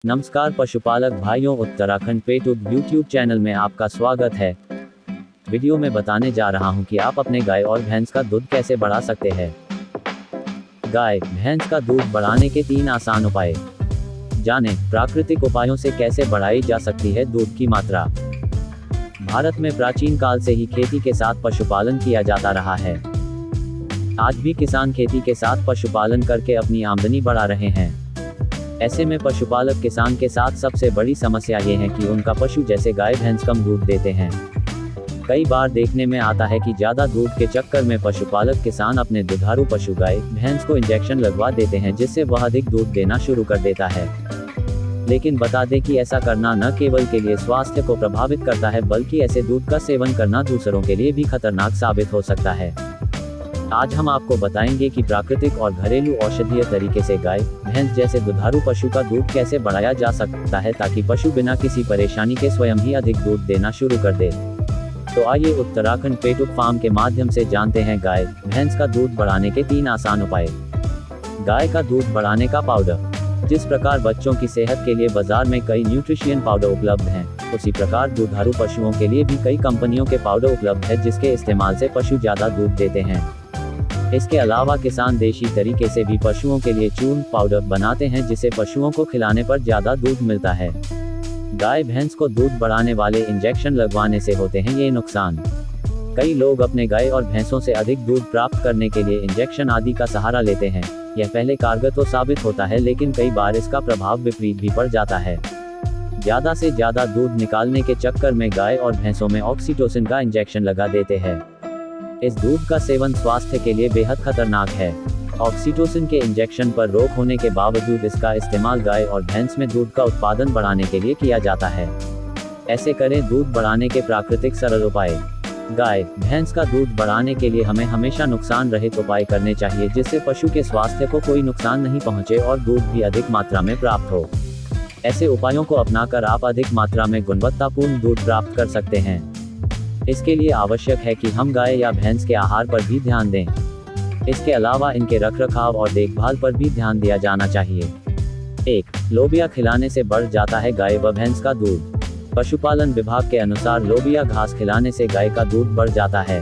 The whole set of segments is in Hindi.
नमस्कार पशुपालक भाइयों, उत्तराखंड पेट यूट्यूब चैनल में आपका स्वागत है। वीडियो में बताने जा रहा हूं कि आप अपने गाय और भैंस का दूध कैसे बढ़ा सकते हैं। गाय भैंस का दूध बढ़ाने के 3 आसान उपाय जानें। प्राकृतिक उपायों से कैसे बढ़ाई जा सकती है दूध की मात्रा। भारत में प्राचीन काल से ही खेती के साथ पशुपालन किया जाता रहा है। आज भी किसान खेती के साथ पशुपालन करके अपनी आमदनी बढ़ा रहे हैं। ऐसे में पशुपालक किसान के साथ सबसे बड़ी समस्या ये है कि उनका पशु जैसे गाय भैंस कम दूध देते हैं। कई बार देखने में आता है कि ज्यादा दूध के चक्कर में पशुपालक किसान अपने दुधारू पशु गाय भैंस को इंजेक्शन लगवा देते हैं, जिससे वह अधिक दूध देना शुरू कर देता है। लेकिन बता दें कि ऐसा करना न केवल के लिए स्वास्थ्य को प्रभावित करता है, बल्कि ऐसे दूध का सेवन करना दूसरों के लिए भी खतरनाक साबित हो सकता है। आज हम आपको बताएंगे कि प्राकृतिक और घरेलू औषधीय तरीके से गाय भैंस जैसे दुधारू पशु का दूध कैसे बढ़ाया जा सकता है, ताकि पशु बिना किसी परेशानी के स्वयं ही अधिक दूध देना शुरू कर दे। तो आइए उत्तराखंड पेट फार्म के माध्यम से जानते हैं गाय भैंस का दूध बढ़ाने के 3 आसान उपाय। गाय का दूध बढ़ाने का पाउडर। जिस प्रकार बच्चों की सेहत के लिए बाजार में कई न्यूट्रिशियन पाउडर उपलब्ध हैं, उसी प्रकार दुधारू पशुओं के लिए भी कई कंपनियों के पाउडर उपलब्ध है, जिसके इस्तेमाल से पशु ज्यादा दूध देते हैं। इसके अलावा किसान देशी तरीके से भी पशुओं के लिए चूर्ण पाउडर बनाते हैं, जिसे पशुओं को खिलाने पर ज्यादा दूध मिलता है। गाय भैंस को दूध बढ़ाने वाले इंजेक्शन लगवाने से होते हैं ये नुकसान। कई लोग अपने गाय और भैंसों से अधिक दूध प्राप्त करने के लिए इंजेक्शन आदि का सहारा लेते हैं। यह पहले कारगर तो साबित होता है, लेकिन कई बार इसका प्रभाव विपरीत भी पड़ जाता है। ज्यादा से ज्यादा दूध निकालने के चक्कर में गाय और भैंसों में ऑक्सीटोसिन का इंजेक्शन लगा देते हैं। इस दूध का सेवन स्वास्थ्य के लिए बेहद खतरनाक है। ऑक्सीटोसिन के इंजेक्शन पर रोक होने के बावजूद इसका इस्तेमाल गाय और भैंस में दूध का उत्पादन बढ़ाने के लिए किया जाता है। ऐसे करें दूध बढ़ाने के प्राकृतिक सरल उपाय। गाय भैंस का दूध बढ़ाने के लिए हमें हमेशा नुकसान रहित उपाय करने चाहिए, जिससे पशु के स्वास्थ्य को कोई नुकसान नहीं पहुंचे और दूध भी अधिक मात्रा में प्राप्त हो। ऐसे उपायों को अपनाकर आप अधिक मात्रा में गुणवत्तापूर्ण दूध प्राप्त कर सकते हैं। इसके लिए आवश्यक है कि हम गाय या भैंस के आहार पर भी ध्यान दें। इसके अलावा इनके रखरखाव और देखभाल पर भी ध्यान दिया जाना चाहिए। 1. लोबिया खिलाने से बढ़ जाता है गाय व भैंस का दूध। पशुपालन विभाग के अनुसार लोबिया घास खिलाने से गाय का दूध बढ़ जाता है।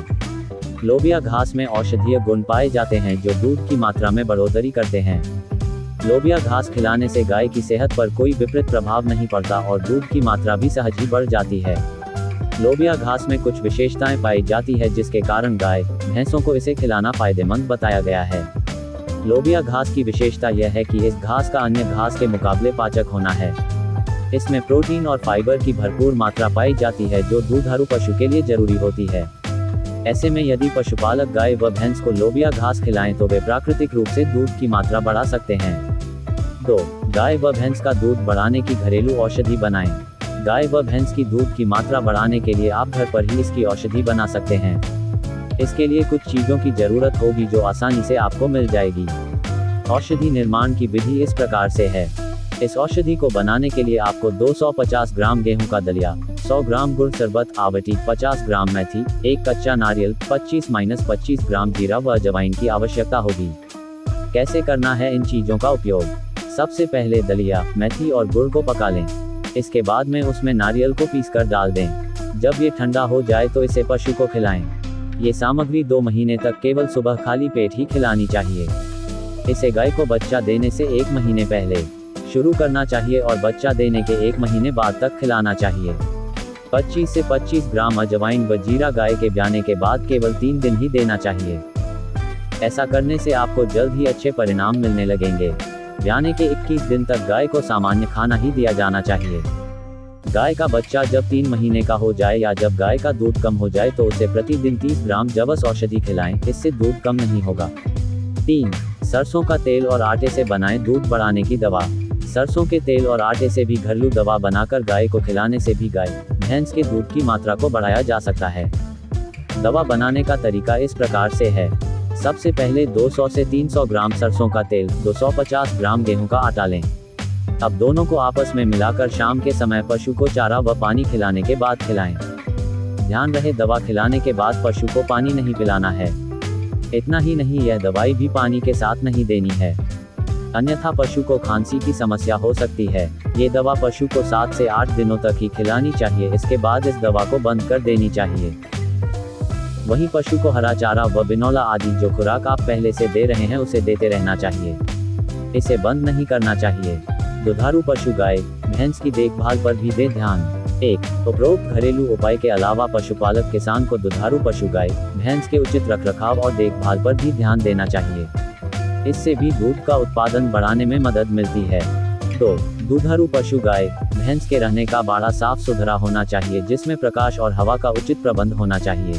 लोबिया घास में औषधीय गुण पाए जाते हैं, जो दूध की मात्रा में बढ़ोतरी करते हैं। लोबिया घास खिलाने से गाय की सेहत पर कोई विपरीत प्रभाव नहीं पड़ता और दूध की मात्रा भी सहज ही बढ़ जाती है। लोबिया घास में कुछ विशेषताएं पाई जाती है, जिसके कारण गाय भैंसों को इसे खिलाना फायदेमंद बताया गया है। लोबिया घास की विशेषता यह है कि इस घास का अन्य घास के मुकाबले पाचक होना है। इसमें प्रोटीन और फाइबर की भरपूर मात्रा पाई जाती है, जो दुधारू पशु के लिए जरूरी होती है। ऐसे में यदि पशुपालक गाय व भैंस को लोबिया घास खिलाएं तो वे प्राकृतिक रूप से दूध की मात्रा बढ़ा सकते हैं। 2. गाय व भैंस का दूध बढ़ाने की घरेलू औषधि बनाएं। गाय व भैंस की दूध की मात्रा बढ़ाने के लिए आप घर पर ही इसकी औषधि बना सकते हैं। इसके लिए कुछ चीजों की जरूरत होगी, जो आसानी से आपको मिल जाएगी। औषधि निर्माण की विधि इस प्रकार से है। इस औषधि को बनाने के लिए आपको 250 ग्राम गेहूं का दलिया, 100 ग्राम गुड़ शरबत, आवटी 50 ग्राम मेथी, 1 कच्चा नारियल, 25-25 ग्राम जीरा व अजवाइन की आवश्यकता होगी। कैसे करना है इन चीजों का उपयोग। सबसे पहले दलिया, मेथी और गुड़ को पका लें। इसके बाद में उसमें नारियल को पीसकर डाल दें। जब ये ठंडा हो जाए तो इसे पशु को खिलाएं। ये सामग्री 2 महीने तक केवल सुबह खाली पेट ही खिलानी चाहिए। इसे गाय को बच्चा देने से 1 महीने पहले शुरू करना चाहिए और बच्चा देने के 1 महीने बाद तक खिलाना चाहिए। 25 से 25 ग्राम अजवाइन व जीरा गाय के ब्याने के बाद केवल 3 दिन ही देना चाहिए। ऐसा करने से आपको जल्द ही अच्छे परिणाम मिलने लगेंगे। ब्याने के 21 दिन तक गाय को सामान्य खाना ही दिया जाना चाहिए। गाय का बच्चा जब 3 महीने का हो जाए या जब गाय का दूध कम हो जाए तो उसे प्रतिदिन 30 ग्राम जवस औषधि खिलाएं, इससे दूध कम नहीं होगा। 3. सरसों का तेल और आटे से बनाएं दूध बढ़ाने की दवा। सरसों के तेल और आटे से भी घरेलू दवा बनाकर गाय को खिलाने से भी गाय भैंस के दूध की मात्रा को बढ़ाया जा सकता है। दवा बनाने का तरीका इस प्रकार से है। सबसे पहले 200 से 300 ग्राम सरसों का तेल, 250 ग्राम गेहूं का आटा लें। अब दोनों को आपस में मिलाकर शाम के समय पशु को चारा व पानी खिलाने के बाद खिलाएं। ध्यान रहे दवा खिलाने के बाद पशु को पानी नहीं पिलाना है। इतना ही नहीं, यह दवाई भी पानी के साथ नहीं देनी है, अन्यथा पशु को खांसी की समस्या हो सकती है। ये दवा पशु को 7 से 8 दिनों तक ही खिलानी चाहिए, इसके बाद इस दवा को बंद कर देनी चाहिए। वहीं पशु को हरा चारा व बिनौला आदि जो खुराक आप पहले से दे रहे हैं उसे देते रहना चाहिए, इसे बंद नहीं करना चाहिए। दुधारू पशु गाय, भैंस की देखभाल पर भी दे ध्यान। 1. उपरोक्त घरेलू उपाय के अलावा पशुपालक किसान को दुधारू पशु गाय, भैंस के उचित रखरखाव और देखभाल पर भी ध्यान देना चाहिए। इससे भी दूध का उत्पादन बढ़ाने में मदद मिलती है। 2. दुधारू पशु गाय, भैंस के रहने का बाड़ा साफ सुथरा होना चाहिए, जिसमें प्रकाश और हवा का उचित प्रबंध होना चाहिए।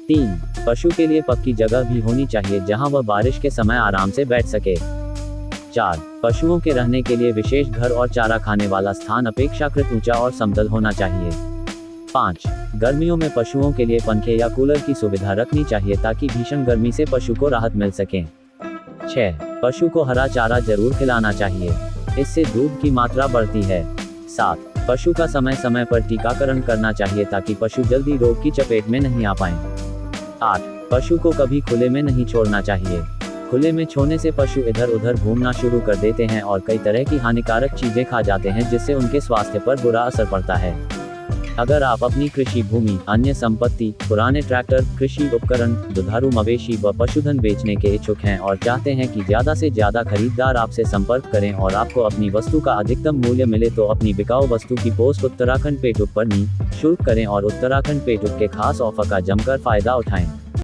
3. पशु के लिए पक्की जगह भी होनी चाहिए जहां वह बारिश के समय आराम से बैठ सके। 4. पशुओं के रहने के लिए विशेष घर और चारा खाने वाला स्थान अपेक्षाकृत ऊंचा और समतल होना चाहिए। 5. गर्मियों में पशुओं के लिए पंखे या कूलर की सुविधा रखनी चाहिए ताकि भीषण गर्मी से पशु को राहत मिल सके। 6. पशु को हरा चारा जरूर खिलाना चाहिए, इससे दूध की मात्रा बढ़ती है। 7. पशु का समय समय पर टीकाकरण करना चाहिए ताकि पशु जल्दी रोग की चपेट में नहीं आ पाएं। 8. पशु को कभी खुले में नहीं छोड़ना चाहिए, खुले में छोड़ने से पशु इधर उधर घूमना शुरू कर देते हैं और कई तरह की हानिकारक चीजें खा जाते हैं, जिससे उनके स्वास्थ्य पर बुरा असर पड़ता है। अगर आप अपनी कृषि भूमि, अन्य संपत्ति, पुराने ट्रैक्टर, कृषि उपकरण, दुधारू मवेशी व पशुधन बेचने के इच्छुक हैं और चाहते हैं कि ज्यादा से ज्यादा खरीदार आपसे संपर्क करें और आपको अपनी वस्तु का अधिकतम मूल्य मिले, तो अपनी बिकाऊ वस्तु की पोस्ट उत्तराखंड पेटुक पर निःशुल्क करें और उत्तराखंड पेटुक के खास ऑफर का जमकर फायदा उठाएं।